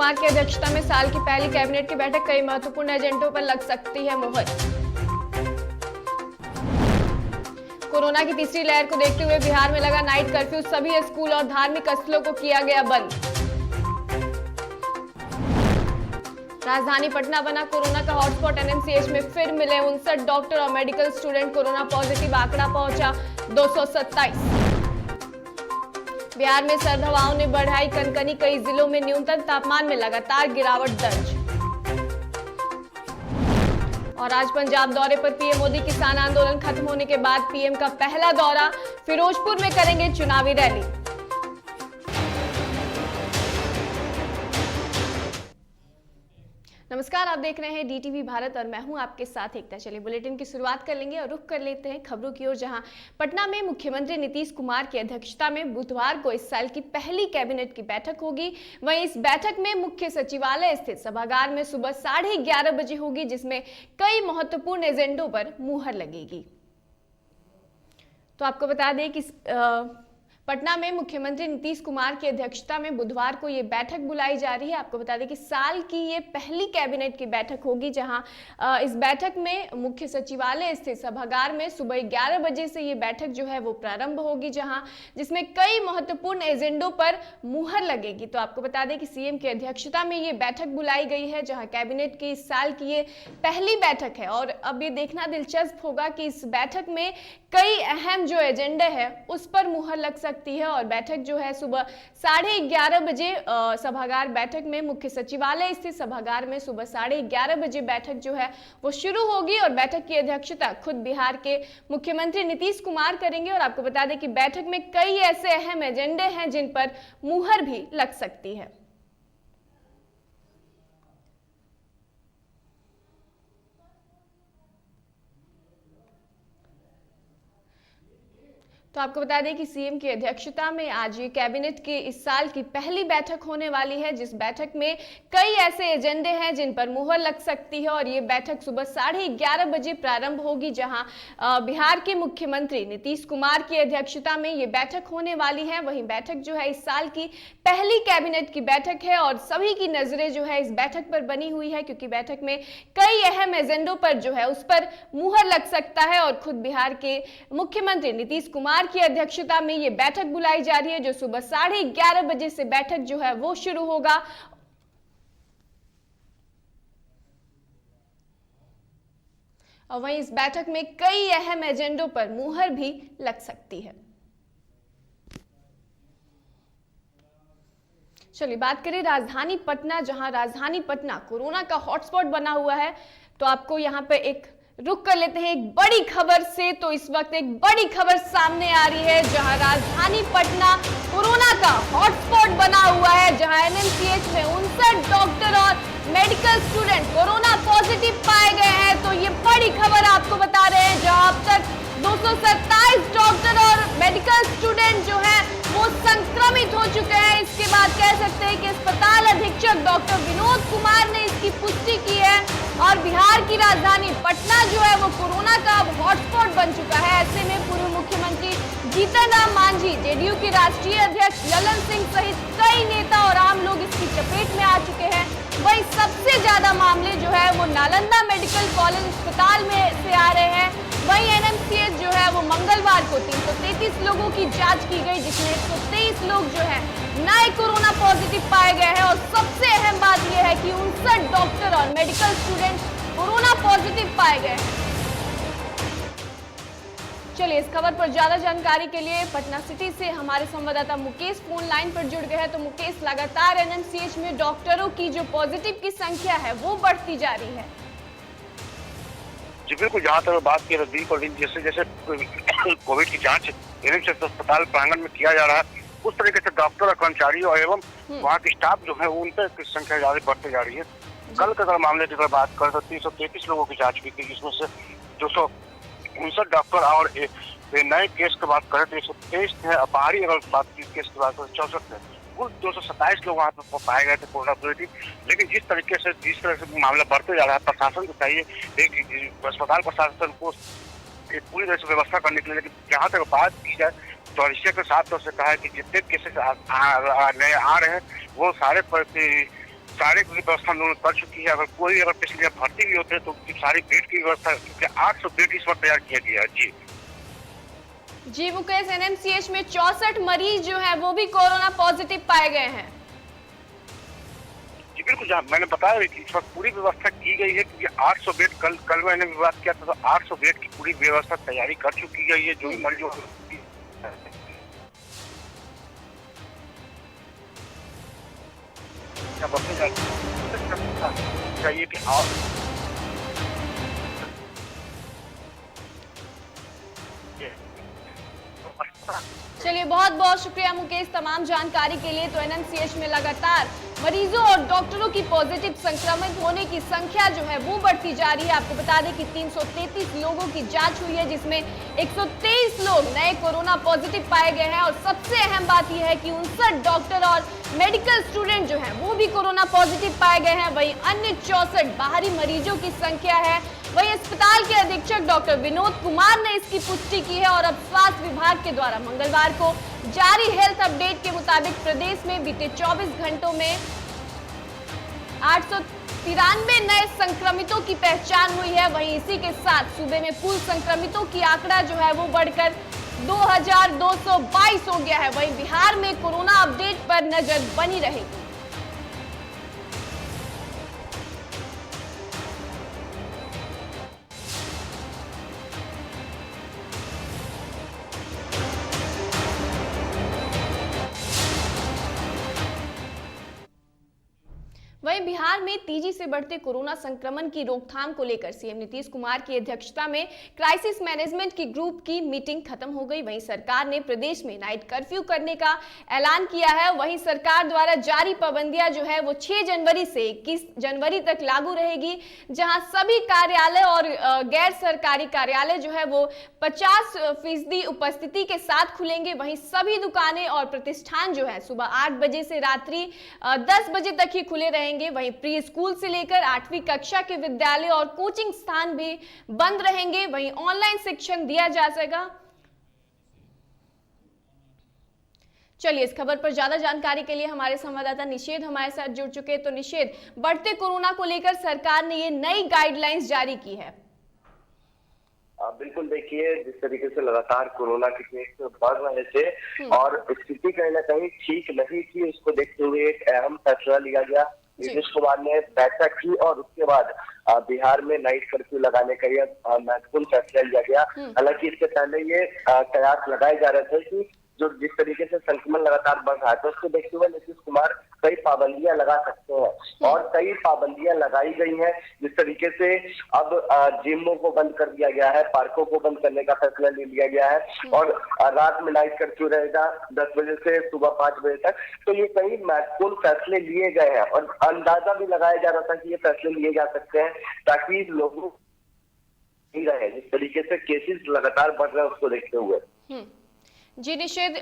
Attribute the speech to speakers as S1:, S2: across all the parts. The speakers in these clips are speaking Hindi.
S1: कुमार की अध्यक्षता में साल की पहली कैबिनेट की बैठक, कई महत्वपूर्ण एजेंडों पर लग सकती है मुहर। कोरोना की तीसरी लहर को देखते हुए बिहार में लगा नाइट कर्फ्यू, सभी स्कूल और धार्मिक स्थलों को किया गया बंद। राजधानी पटना बना कोरोना का हॉटस्पॉट, एनएमसीएच में फिर मिले 59 डॉक्टर और मेडिकल स्टूडेंट कोरोना पॉजिटिव, आंकड़ा पहुंचा 227। बिहार में सर्द हवाओं ने बढ़ाई कनकनी, कई जिलों में न्यूनतम तापमान में लगातार गिरावट दर्ज। और आज पंजाब दौरे पर पीएम मोदी, किसान आंदोलन खत्म होने के बाद पीएम का पहला दौरा, फिरोजपुर में करेंगे चुनावी रैली। नमस्कार, आप देख रहे हैं डीटीवी भारत और मैं हूं आपके साथ एकता। चलिए बुलेटिन की शुरुआत कर लेंगे और रुख कर लेते हैं खबरों की ओर, जहां पटना में मुख्यमंत्री नीतीश कुमार की अध्यक्षता में बुधवार को इस साल की पहली कैबिनेट की बैठक होगी। वहीं इस बैठक में मुख्य सचिवालय स्थित सभागार में सुबह 11:30 बजे होगी, जिसमें कई महत्वपूर्ण एजेंडों पर मुहर लगेगी। तो आपको बता दें कि पटना में मुख्यमंत्री नीतीश कुमार की अध्यक्षता में बुधवार को ये बैठक बुलाई जा रही है। आपको बता दें कि साल की ये पहली कैबिनेट की बैठक होगी, जहां इस बैठक में मुख्य सचिवालय स्थित सभागार में सुबह 11 बजे से ये बैठक जो है वो प्रारंभ होगी, जिसमें कई महत्वपूर्ण एजेंडों पर मुहर लगेगी। तो आपको बता दें कि सीएम की अध्यक्षता में ये बैठक बुलाई गई है, जहां कैबिनेट की इस साल की ये पहली बैठक है। और अब ये देखना दिलचस्प होगा कि इस बैठक में कई अहम जो एजेंडे हैं उस पर मुहर लग सकती है। और बैठक जो है सुबह 11:30 बजे सभागार बैठक में मुख्य सचिवालय स्थित सभागार में सुबह 11:30 बजे बैठक जो है वो शुरू होगी। और बैठक की अध्यक्षता खुद बिहार के मुख्यमंत्री नीतीश कुमार करेंगे। और आपको बता दें कि बैठक में कई ऐसे अहम एजेंडे हैं जिन पर मुहर भी लग सकती है। तो आपको बता दें कि सीएम की अध्यक्षता में आज ये कैबिनेट की इस साल की पहली बैठक होने वाली है, जिस बैठक में कई ऐसे एजेंडे हैं जिन पर मुहर लग सकती है। और ये बैठक सुबह 11:30 बजे प्रारंभ होगी, जहां बिहार के मुख्यमंत्री नीतीश कुमार की अध्यक्षता में ये बैठक होने वाली है। वहीं बैठक जो है इस साल की पहली कैबिनेट की बैठक है और सभी की नजरें जो है इस बैठक पर बनी हुई है, क्योंकि बैठक में कई अहम एजेंडों पर जो है उस पर मुहर लग सकता है। और खुद बिहार के मुख्यमंत्री नीतीश कुमार की अध्यक्षता में ये बैठक बुलाई जा रही है, जो सुबह 11:30 बजे से बैठक जो है वो शुरू होगा। और वहीं इस बैठक में कई अहम एजेंडों पर मुहर भी लग सकती है। चलिए बात करें राजधानी पटना, जहां राजधानी पटना कोरोना का हॉटस्पॉट बना हुआ है। तो आपको यहां पे एक रुक कर लेते हैं एक बड़ी खबर से। तो इस वक्त एक बड़ी खबर सामने आ रही है, जहां राजधानी पटना कोरोना का हॉटस्पॉट बना हुआ है, जहां एनएमसीएच में 59 डॉक्टर और मेडिकल स्टूडेंट कोरोना पॉजिटिव पाए गए हैं। तो ये बड़ी खबर आपको बता रहे हैं, जहां अब तक 227 डॉक्टर और मेडिकल स्टूडेंट जो है वो संक्रमित हो चुके हैं। इसके बाद कह सकते हैं कि अस्पताल अधीक्षक डॉक्टर विनोद कुमार ने इसकी पुष्टि की है। और बिहार की राजधानी पटना जो है वो कोरोना का हॉटस्पॉट बन चुका है। ऐसे में पूर्व मुख्यमंत्री जीतन राम मांझी, जेडीयू के राष्ट्रीय अध्यक्ष ललन सिंह सहित कई नेता और आम लोग इसकी चपेट में आ चुके हैं। वहीं सबसे ज्यादा मामले जो है वो नालंदा मेडिकल कॉलेज अस्पताल में से आ रहे हैं। वहीं एनएमसीएच जो है वो मंगलवार को 333 लोगों की जांच की गई, जिसमें 123 लोग जो है नए कोरोना पॉजिटिव पाए गए हैं। और सबसे अहम बात यह है कि 59 डॉक्टर और मेडिकल स्टूडेंट कोरोना पॉजिटिव पाए गए हैं। चलिए इस खबर पर ज्यादा जानकारी के लिए पटना सिटी से हमारे संवाददाता मुकेश फोन लाइन पर जुड़ गए हैं। तो मुकेश, लगातार एनएमसीएच में डॉक्टरों की जो पॉजिटिव की संख्या है वो बढ़ती जा रही है।
S2: जी बिल्कुल, जहाँ तक बात की नजदीक और जैसे जैसे कोविड की जांच एनएमसीएच अस्पताल प्रांगण में किया जा रहा है, उस तरीके से डॉक्टर और कर्मचारी और एवं वहाँ के स्टाफ जो है उन पर संख्या ज्यादा बढ़ती जा रही है। कल के अगर मामले की अगर बात करें तो 333 लोगों की जांच की गई, जिसमें से 259 डॉक्टर और नए केस की बात करें तो 123 है। बाहरी अगर बात की केस की बात करें 64 है। कुल 227 लोग वहाँ पे पाए गए थे कोरोना पॉजिटिव। लेकिन जिस तरह से मामला बढ़ते जा रहा है, प्रशासन को चाहिए एक अस्पताल प्रशासन को एक पूरी तरह से व्यवस्था करने के लिए। लेकिन जहाँ तक बात की जाए तो अधीक्षक के साथ से कहा है कि जितने केसेस नए आ रहे हैं वो सारे सारे की व्यवस्था उन्होंने कर चुकी है। अगर कोई अगर पेशेंट भर्ती भी होते हैं तो सारी बेड की व्यवस्था, क्योंकि 800 बेड इस वक्त तैयार किया गया है।
S1: जी मुकेश, एनएमसीएच में 64 मरीज जो है वो भी कोरोना पॉजिटिव पाए गए हैं।
S2: जी बिल्कुल, जहाँ मैंने बताया कि इस वक्त पूरी व्यवस्था की गई है, क्योंकि 800 बेड कल मैंने बात किया था तो 800 बेड की पूरी व्यवस्था तैयारी कर चुकी गई है। जो भी मरीजों चाहिए कि आप
S1: चलिए बहुत बहुत शुक्रिया मुकेश तमाम जानकारी के लिए। तो एनएमसीएच में लगातार मरीजों और डॉक्टरों की पॉजिटिव संक्रमित होने की संख्या जो है वो बढ़ती जा रही है। आपको बता दें कि 333 लोगों की जांच हुई है, जिसमें 123 लोग नए कोरोना पॉजिटिव पाए गए हैं। और सबसे अहम बात यह है कि 59 डॉक्टर और मेडिकल स्टूडेंट जो है वो भी कोरोना पॉजिटिव पाए गए हैं। वहीं अन्य 64 बाहरी मरीजों की संख्या है। वहीं अस्पताल के अधीक्षक डॉक्टर विनोद कुमार ने इसकी पुष्टि की है। और अब स्वास्थ्य विभाग के द्वारा मंगलवार को जारी हेल्थ अपडेट के मुताबिक प्रदेश में बीते 24 घंटों में 893 नए संक्रमितों की पहचान हुई है। वहीं इसी के साथ सूबे में कुल संक्रमितों की आंकड़ा जो है वो बढ़कर 2222 हो गया है। वहीं बिहार में कोरोना अपडेट पर नजर बनी रहेगी। वहीं बिहार में तेजी से बढ़ते कोरोना संक्रमण की रोकथाम को लेकर सीएम नीतीश कुमार की अध्यक्षता में क्राइसिस मैनेजमेंट की ग्रुप की मीटिंग खत्म हो गई। वहीं सरकार ने प्रदेश में नाइट कर्फ्यू करने का ऐलान किया है। वहीं सरकार द्वारा जारी पाबंदियां जो है वो 6 जनवरी से 21 जनवरी तक लागू रहेगी, जहां सभी कार्यालय और गैर सरकारी कार्यालय जो है वो 50% उपस्थिति के साथ खुलेंगे। वहीं सभी दुकानें और प्रतिष्ठान जो है सुबह 8 बजे से रात्रि 10 बजे तक ही खुले रहेंगे। वहीं प्री स्कूल से लेकर 8वीं कक्षा के विद्यालय और कोचिंग स्थान भी बंद रहेंगे। वहीं ऑनलाइन शिक्षण दिया जा सकेगा। चलिए इस खबर पर ज्यादा जानकारी के लिए हमारे संवाददाता निषेध हमारे साथ जुड़ चुके हैं। तो निषेध, बढ़ते कोरोना को लेकर सरकार ने ये नई गाइडलाइंस जारी की है।
S3: बिल्कुल, देखिए जिस तरीके से लगातार कोरोना के केस बढ़ रहे थे और स्थिति कहीं ना कहीं ठीक नहीं थी, उसको देखते हुए एक अहम फैसला लिया गया। नीतीश कुमार ने बैठक की और उसके बाद बिहार में नाइट कर्फ्यू लगाने का यह महत्वपूर्ण फैसला लिया गया। हालांकि इससे पहले ये कयास लगाए जा रहे थे कि जो जिस तरीके से संक्रमण लगातार बढ़ रहा है तो उसको देखते हुए नीतीश कुमार कई पाबंदियां लगा सकते हैं और कई पाबंदियां लगाई गई हैं। जिस तरीके से अब जिमों को बंद कर दिया गया है, पार्कों को बंद करने का फैसला ले लिया गया है और रात में नाइट कर्फ्यू रहेगा 10 बजे से सुबह 5 बजे तक। तो ये कई महत्वपूर्ण फैसले लिए गए हैं और अंदाजा भी लगाया जा रहा था कि ये फैसले लिए जा सकते हैं ताकि लोगों नहीं रहे। जिस तरीके से केसेस लगातार बढ़ रहे हैं उसको देखते हुए
S1: जी निषेध,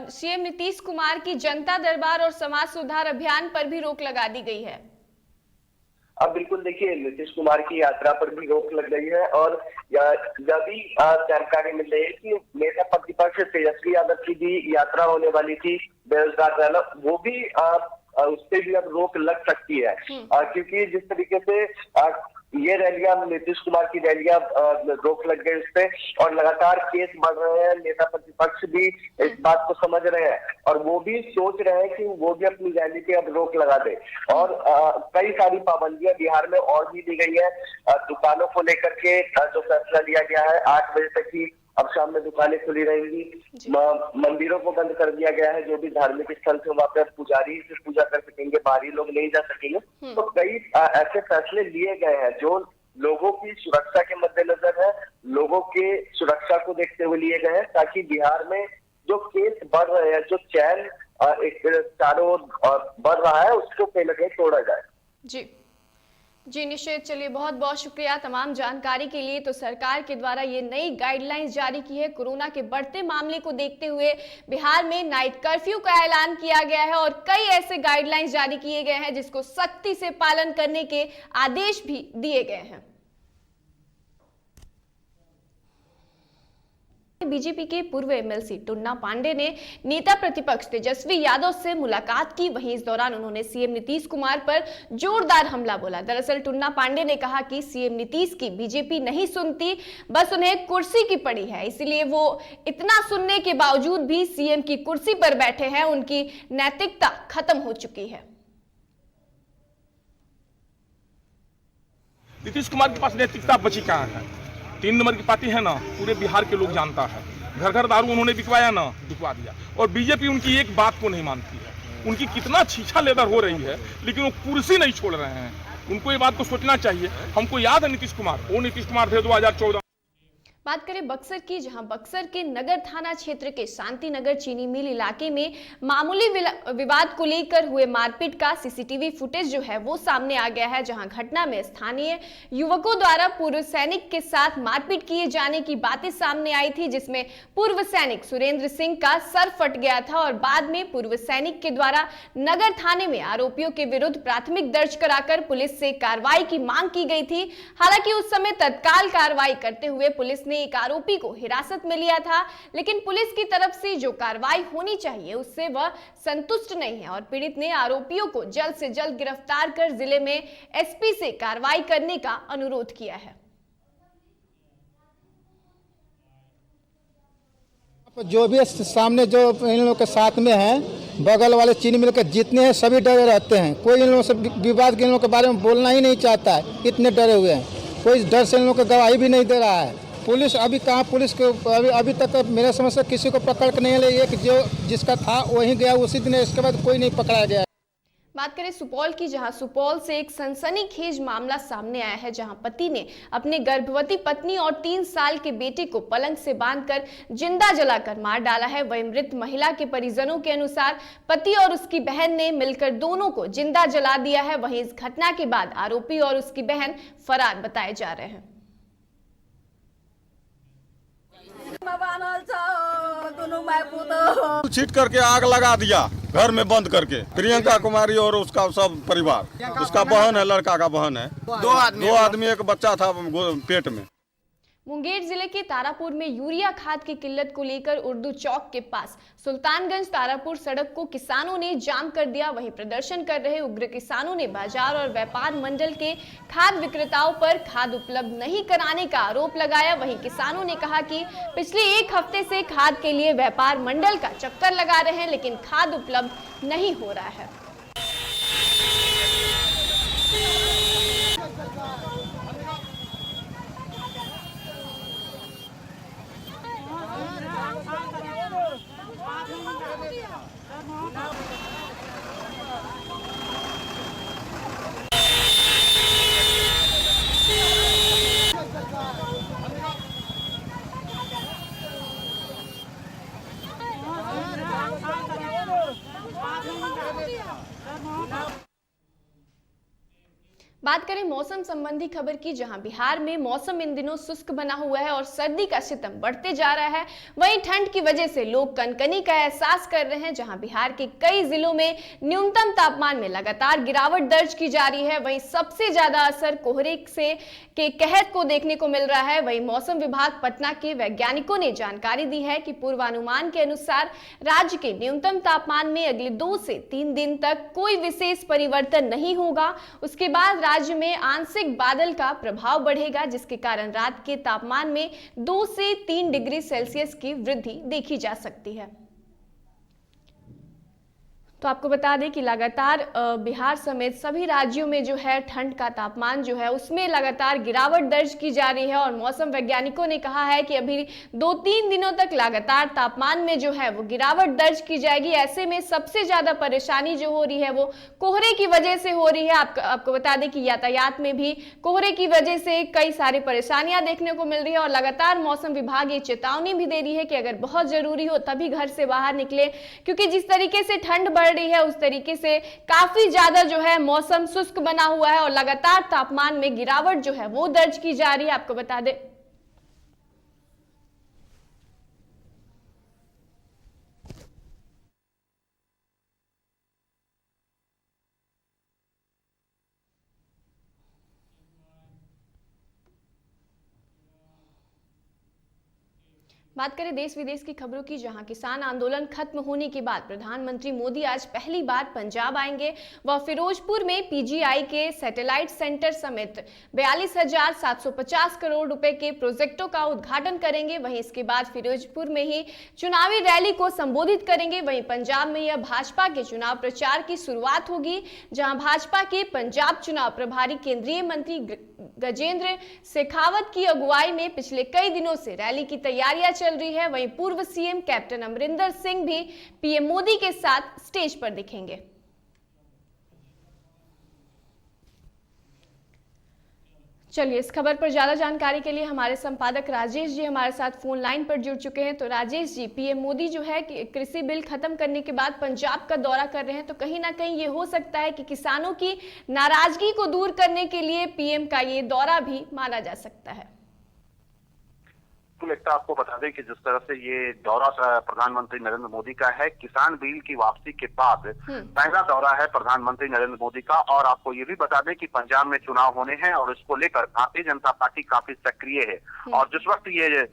S1: सीएम नीतीश कुमार की जनता दरबार और समाज सुधार अभियान पर भी रोक लगा दी गई है।
S3: अब बिल्कुल देखिए, नीतीश कुमार की यात्रा पर भी रोक लग गई है और यह भी जानकारी मिल रही है कि नेता प्रतिपक्ष तेजस्वी यादव की भी यात्रा होने वाली थी बेरोजगार रैली, वो भी उस पर भी अब रोक लग सकती है क्योंकि जिस तरीके से ये रैलियां, नीतीश कुमार की रैलियां रोक लग गई उस पर और लगातार केस बढ़ रहे हैं। नेता प्रतिपक्ष भी इस बात को समझ रहे हैं और वो भी सोच रहे हैं कि वो भी अपनी रैली पे अब रोक लगा दे और कई सारी पाबंदियां बिहार में और भी दी गई है। दुकानों को लेकर के जो फैसला लिया गया है 8 बजे तक ही अब शाम में दुकानें खुली रहेंगी। मंदिरों को बंद कर दिया गया है, जो भी धार्मिक स्थल थे वहां पर पुजारी से पूजा कर सकेंगे, बाहरी लोग नहीं जा सकेंगे। तो कई ऐसे फैसले लिए गए हैं जो लोगों की सुरक्षा के मद्देनजर है, लोगों के सुरक्षा को देखते हुए लिए गए हैं ताकि बिहार में जो केस बढ़ रहे हैं, जो चैन एक चारों ओर बढ़ रहा है, उसको कहीं ना कहीं तोड़ा जाए।
S1: जी निषेध, चलिए बहुत बहुत शुक्रिया तमाम जानकारी के लिए। तो सरकार के द्वारा ये नई गाइडलाइंस जारी की है। कोरोना के बढ़ते मामले को देखते हुए बिहार में नाइट कर्फ्यू का ऐलान किया गया है और कई ऐसे गाइडलाइंस जारी किए गए हैं जिसको सख्ती से पालन करने के आदेश भी दिए गए हैं। बीजेपी के पूर्व एमएलसी टुन्ना पांडे ने नेता प्रतिपक्ष तेजस्वी यादव से मुलाकात की। वहीं इस दौरान उन्होंने सीएम नीतीश कुमार पर जोरदार हमला बोला। दरअसल टुन्ना पांडे ने कहा कि सीएम नीतीश की बीजेपी नहीं सुनती, बस उन्हें कुर्सी की पड़ी है, इसलिए वो इतना सुनने के बावजूद भी सीएम की कुर्सी पर बैठे हैं। उनकी नैतिकता खत्म हो चुकी है।
S4: नीतीश कुमार के पास नैतिकता बची कहाँ है? 3 नंबर की पार्टी है ना, पूरे बिहार के लोग जानता है। घर घर दारू उन्होंने बिकवाया ना, बिकवा दिया। और बीजेपी उनकी एक बात को नहीं मानती है। उनकी कितना छीछा लेदर हो रही है, लेकिन वो कुर्सी नहीं छोड़ रहे हैं। उनको ये बात को सोचना चाहिए। हमको याद है नीतीश कुमार, वो नीतीश कुमार थे 2014।
S1: बात करें बक्सर की, जहां बक्सर के नगर थाना क्षेत्र के शांति नगर चीनी मिल इलाके में मामूली विवाद को लेकर हुए मारपीट का सीसीटीवी फुटेज जो है वो सामने आ गया है। जहां घटना में स्थानीय युवकों द्वारा पूर्व सैनिक के साथ मारपीट किए जाने की बातें सामने आई थी, जिसमें पूर्व सैनिक सुरेंद्र सिंह का सर फट गया था और बाद में पूर्व सैनिक के द्वारा नगर थाने में आरोपियों के विरुद्ध प्राथमिक दर्ज कराकर पुलिस से कार्रवाई की मांग की गई थी। हालांकि उस समय तत्काल कार्रवाई करते हुए पुलिस ने एक आरोपी को हिरासत में लिया था, लेकिन पुलिस की तरफ से जो कार्रवाई होनी चाहिए उससे वह संतुष्ट नहीं है और पीड़ित ने आरोपियों को जल्द से जल्द गिरफ्तार कर जिले में एसपी से कार्रवाई करने का अनुरोध किया है।
S5: जो भी सामने जो इन लोगों के साथ में हैं, बगल वाले चीनी मिल के जितने हैं सभी डरे रहते हैं। कोई इन लोगों से विवाद के इन लोगों के बारे में बोलना ही नहीं चाहता है, इतने डरे हुए हैं। कोई डर से इन लोगों को गवाही भी नहीं दे रहा है। पुलिस अभी कहाँ, पुलिस को अभी तक मेरे समझ से किसी को पकड़ के नहीं ले। एक जो जिसका था वहीं गया उसी दिन, इसके बाद कोई नहीं पकड़ा गया।
S1: बात करें सुपौल की, जहां सुपौल से एक सनसनीखेज मामला सामने आया है, जहां पति ने अपने गर्भवती पत्नी और 3 साल के बेटे को पलंग से बांधकर जिंदा जलाकर मार डाला है। वहीं मृत महिला के परिजनों के अनुसार पति और उसकी बहन ने मिलकर दोनों को जिंदा जला दिया है। वहीं इस घटना के बाद आरोपी और उसकी बहन फरार बताए जा रहे हैं।
S6: छीट करके आग लगा दिया घर में बंद करके। प्रियंका कुमारी और उसका सब परिवार, उसका बहन है, लड़का का बहन है, दो आदमी एक बच्चा था पेट में।
S1: मुंगेर जिले के तारापुर में यूरिया खाद की किल्लत को लेकर उर्दू चौक के पास सुल्तानगंज तारापुर सड़क को किसानों ने जाम कर दिया। वहीं प्रदर्शन कर रहे उग्र किसानों ने बाजार और व्यापार मंडल के खाद विक्रेताओं पर खाद उपलब्ध नहीं कराने का आरोप लगाया। वहीं किसानों ने कहा कि पिछले 1 हफ्ते से खाद के लिए व्यापार मंडल का चक्कर लगा रहे हैं, लेकिन खाद उपलब्ध नहीं हो रहा है। बात करें मौसम संबंधी खबर की, जहां बिहार में मौसम इन दिनों शुष्क बना हुआ है और सर्दी का सितम बढ़ते जा रहा है। वहीं ठंड की वजह से लोग कनकनी का एहसास कर रहे हैं। जहां बिहार के कई जिलों में न्यूनतम तापमान में लगातार गिरावट दर्ज की जा रही है। वहीं सबसे ज्यादा असर कोहरे से के कहर को देखने को मिल रहा है। वहीं मौसम विभाग पटना के वैज्ञानिकों ने जानकारी दी है कि पूर्वानुमान के अनुसार राज्य के न्यूनतम तापमान में अगले 2 से 3 दिन तक कोई विशेष परिवर्तन नहीं होगा। उसके बाद राज्य में आंशिक बादल का प्रभाव बढ़ेगा, जिसके कारण रात के तापमान में 2 से 3 डिग्री सेल्सियस की वृद्धि देखी जा सकती है। तो आपको बता दें कि लगातार बिहार समेत सभी राज्यों में जो है ठंड का तापमान जो है उसमें लगातार गिरावट दर्ज की जा रही है और मौसम वैज्ञानिकों ने कहा है कि अभी 2-3 दिनों तक लगातार तापमान में जो है वो गिरावट दर्ज की जाएगी। ऐसे में सबसे ज्यादा परेशानी जो हो रही है वो कोहरे की वजह से हो रही है। आपको बता दें कि यातायात में भी कोहरे की वजह से कई सारी परेशानियां देखने को मिल रही है और लगातार मौसम विभाग ये चेतावनी भी दे रही है कि अगर बहुत जरूरी हो तभी घर से बाहर निकले, क्योंकि जिस तरीके से ठंड बढ़ रही है उस तरीके से काफी ज्यादा जो है मौसम शुष्क बना हुआ है और लगातार तापमान में गिरावट जो है वो दर्ज की जा रही है। आपको बता दें बात करें देश विदेश की खबरों की, जहां किसान आंदोलन खत्म होने के बाद प्रधानमंत्री मोदी आज पहली बार पंजाब आएंगे। वह फिरोजपुर में पीजीआई के सैटेलाइट सेंटर समेत 42,750 करोड़ रुपए के प्रोजेक्टों का उद्घाटन करेंगे। वहीं इसके बाद फिरोजपुर में ही चुनावी रैली को संबोधित करेंगे। वहीं पंजाब में यह भाजपा के चुनाव प्रचार की शुरुआत होगी, जहां भाजपा के पंजाब चुनाव प्रभारी केंद्रीय मंत्री गजेंद्र शेखावत की अगुवाई में पिछले कई दिनों से रैली की तैयारियां चल रही है। वहीं पूर्व सीएम कैप्टन अमरिंदर सिंह भी पीएम मोदी के साथ स्टेज पर दिखेंगे। चलिए, इस खबर पर ज्यादा जानकारी के लिए हमारे संपादक राजेश जी हमारे साथ फोन लाइन पर जुड़ चुके हैं। तो राजेश जी, पीएम मोदी जो है कि कृषि बिल खत्म करने के बाद पंजाब का दौरा कर रहे हैं, तो कहीं ना कहीं ये हो सकता है कि किसानों की नाराजगी को दूर करने के लिए पीएम का ये दौरा भी माना जा सकता है।
S2: लगता आपको बता दें कि जिस तरह से ये दौरा प्रधानमंत्री नरेंद्र मोदी का है, किसान बिल की वापसी के बाद पहला दौरा है प्रधानमंत्री नरेंद्र मोदी का। और आपको ये भी बता दें कि पंजाब में चुनाव होने हैं और इसको लेकर भारतीय जनता पार्टी काफी सक्रिय है। और जिस वक्त ये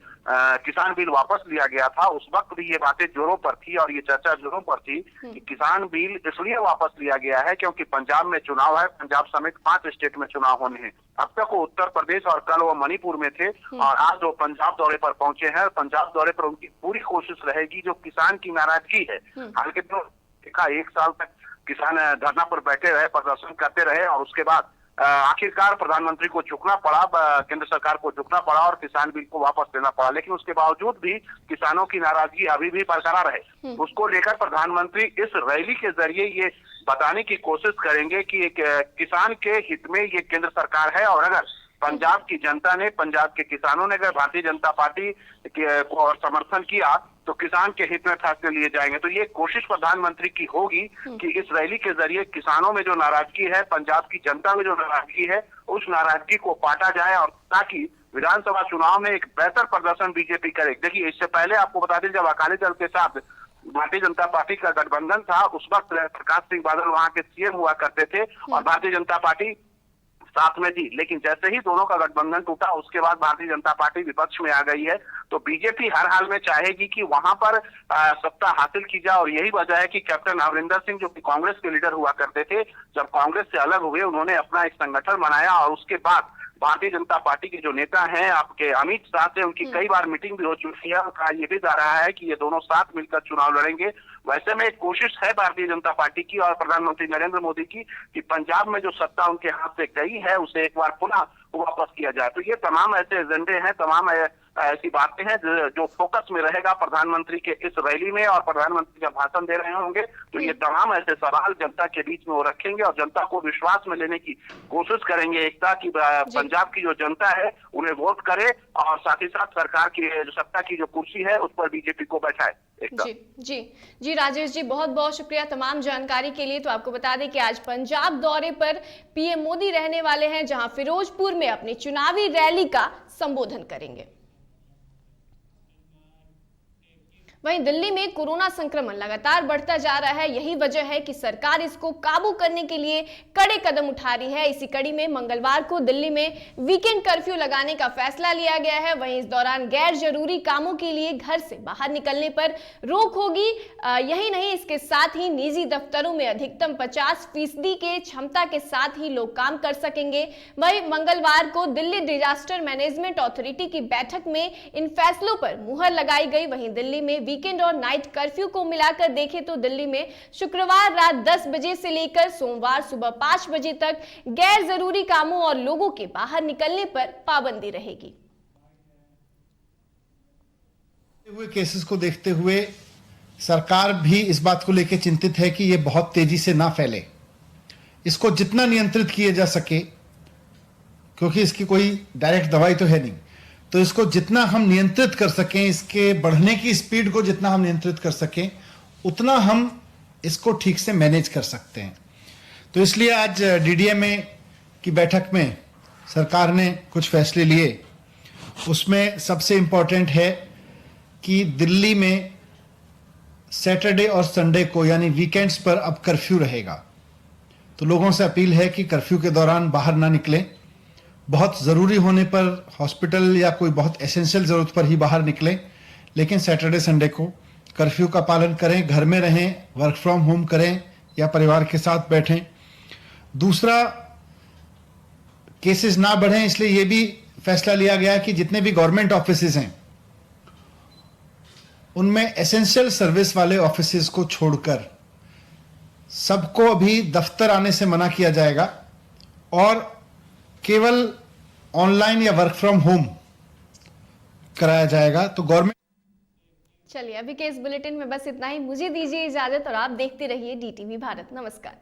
S2: किसान बिल वापस लिया गया था, उस वक्त भी ये बातें जोरों पर थी और ये चर्चा जोरों पर थी कि किसान बिल इसलिए वापस लिया गया है क्योंकि पंजाब में चुनाव है। पंजाब समेत 5 स्टेट में चुनाव होने हैं। अब तक वो उत्तर प्रदेश और कल वो मणिपुर में थे और आज वो पंजाब दौरे पर पहुंचे हैं। पंजाब दौरे पर उनकी पूरी कोशिश रहेगी जो किसान की नाराजगी है। हाल के दिनों देखा 1 साल तक किसान धरना पर बैठे रहे, प्रदर्शन करते रहे और उसके बाद आखिरकार प्रधानमंत्री को झुकना पड़ा, केंद्र सरकार को झुकना पड़ा और किसान बिल को वापस लेना पड़ा। लेकिन उसके बावजूद भी किसानों की नाराजगी अभी भी बरकरार है। उसको लेकर प्रधानमंत्री इस रैली के जरिए ये बताने की कोशिश करेंगे कि किसान के हित में ये केंद्र सरकार है और अगर पंजाब की जनता ने, पंजाब के किसानों ने अगर भारतीय जनता पार्टी को समर्थन किया तो किसान के हित में फैसले लिए जाएंगे। तो ये कोशिश प्रधानमंत्री की होगी कि इस रैली के जरिए किसानों में जो नाराजगी है, पंजाब की जनता में जो नाराजगी है, उस नाराजगी को पाटा जाए और ताकि विधानसभा चुनाव में एक बेहतर प्रदर्शन बीजेपी करे। देखिए, इससे पहले आपको बता दें जब अकाली दल के साथ भारतीय जनता पार्टी का गठबंधन था, उस वक्त प्रकाश सिंह बादल वहां के सीएम हुआ करते थे और भारतीय जनता पार्टी साथ में थी। लेकिन जैसे ही दोनों का गठबंधन टूटा, उसके बाद भारतीय जनता पार्टी विपक्ष में आ गई है। तो बीजेपी हर हाल में चाहेगी कि वहां पर सत्ता हासिल की जाए और यही वजह है कि कैप्टन अमरिंदर सिंह जो कि कांग्रेस के लीडर हुआ करते थे, जब कांग्रेस से अलग हुए उन्होंने अपना एक संगठन बनाया और उसके बाद भारतीय जनता पार्टी के जो नेता हैं आपके अमित शाह से उनकी कई बार मीटिंग भी हो चुकी है और कहा यह भी जा रहा है कि ये दोनों साथ मिलकर चुनाव लड़ेंगे। वैसे में एक कोशिश है भारतीय जनता पार्टी की और प्रधानमंत्री नरेंद्र मोदी की कि पंजाब में जो सत्ता उनके हाथ से गई है उसे एक बार पुनः वापस किया जाए। तो ये तमाम ऐसे एजेंडे हैं, तमाम ऐसी बातें हैं जो फोकस में रहेगा प्रधानमंत्री के इस रैली में। और प्रधानमंत्री जब भाषण दे रहे होंगे तो ये तमाम ऐसे सवाल जनता के बीच में वो रखेंगे और जनता को विश्वास में लेने की कोशिश करेंगे एकता की पंजाब की जो जनता है उन्हें वोट करे और साथ ही साथ सरकार की जो सत्ता की जो कुर्सी है उस पर बीजेपी को बैठाए।
S1: जी राजेश जी, बहुत बहुत शुक्रिया तमाम जानकारी के लिए। तो आपको बता दें कि आज पंजाब दौरे पर पीएम मोदी रहने वाले हैं, जहां फिरोजपुर में अपनी चुनावी रैली का संबोधन करेंगे। वहीं दिल्ली में कोरोना संक्रमण लगातार बढ़ता जा रहा है। यही वजह है कि सरकार इसको काबू करने के लिए कड़े कदम उठा रही है। इसी कड़ी में मंगलवार को दिल्ली में वीकेंड कर्फ्यू लगाने का फैसला लिया गया है। वहीं इस दौरान गैर जरूरी कामों के लिए घर से बाहर निकलने पर रोक होगी। यही नहीं, इसके साथ ही निजी दफ्तरों में अधिकतम 50% के क्षमता के साथ ही लोग काम कर सकेंगे। वहीं मंगलवार को दिल्ली डिजास्टर मैनेजमेंट अथॉरिटी की बैठक में इन फैसलों पर मुहर लगाई गई। वहीं दिल्ली में वीकेंड और नाइट कर्फ्यू को मिलाकर देखें तो दिल्ली में शुक्रवार रात 10 बजे से लेकर सोमवार सुबह 5 बजे तक गैर जरूरी कामों और लोगों के बाहर निकलने पर पाबंदी रहेगी।
S7: हुए केसेस को देखते हुए सरकार भी इस बात को लेकर चिंतित है कि यह बहुत तेजी से ना फैले। इसको जितना नियंत्रित किया जा सके, क्योंकि इसकी कोई डायरेक्ट दवाई तो है नहीं, तो इसको जितना हम नियंत्रित कर सकें, इसके बढ़ने की स्पीड को जितना हम नियंत्रित कर सकें, उतना हम इसको ठीक से मैनेज कर सकते हैं। तो इसलिए आज डीडीएमए की बैठक में सरकार ने कुछ फैसले लिए। उसमें सबसे इम्पोर्टेंट है कि दिल्ली में सैटरडे और संडे को यानी वीकेंड्स पर अब कर्फ्यू रहेगा। तो लोगों से अपील है कि कर्फ्यू के दौरान बाहर ना निकलें। बहुत ज़रूरी होने पर हॉस्पिटल या कोई बहुत एसेंशियल ज़रूरत पर ही बाहर निकलें, लेकिन सैटरडे संडे को कर्फ्यू का पालन करें, घर में रहें, वर्क फ्रॉम होम करें या परिवार के साथ बैठें। दूसरा, केसेस ना बढ़ें, इसलिए ये भी फैसला लिया गया कि जितने भी गवर्नमेंट ऑफिसेज हैं उनमें एसेंशियल सर्विस वाले ऑफिसेज को छोड़कर सबको अभी दफ्तर आने से मना किया जाएगा और केवल ऑनलाइन या वर्क फ्रॉम होम कराया जाएगा। तो गवर्नमेंट
S1: चलिए अभी के इस बुलेटिन में बस इतना ही। मुझे दीजिए इजाजत और आप देखते रहिए DTV भारत। नमस्कार।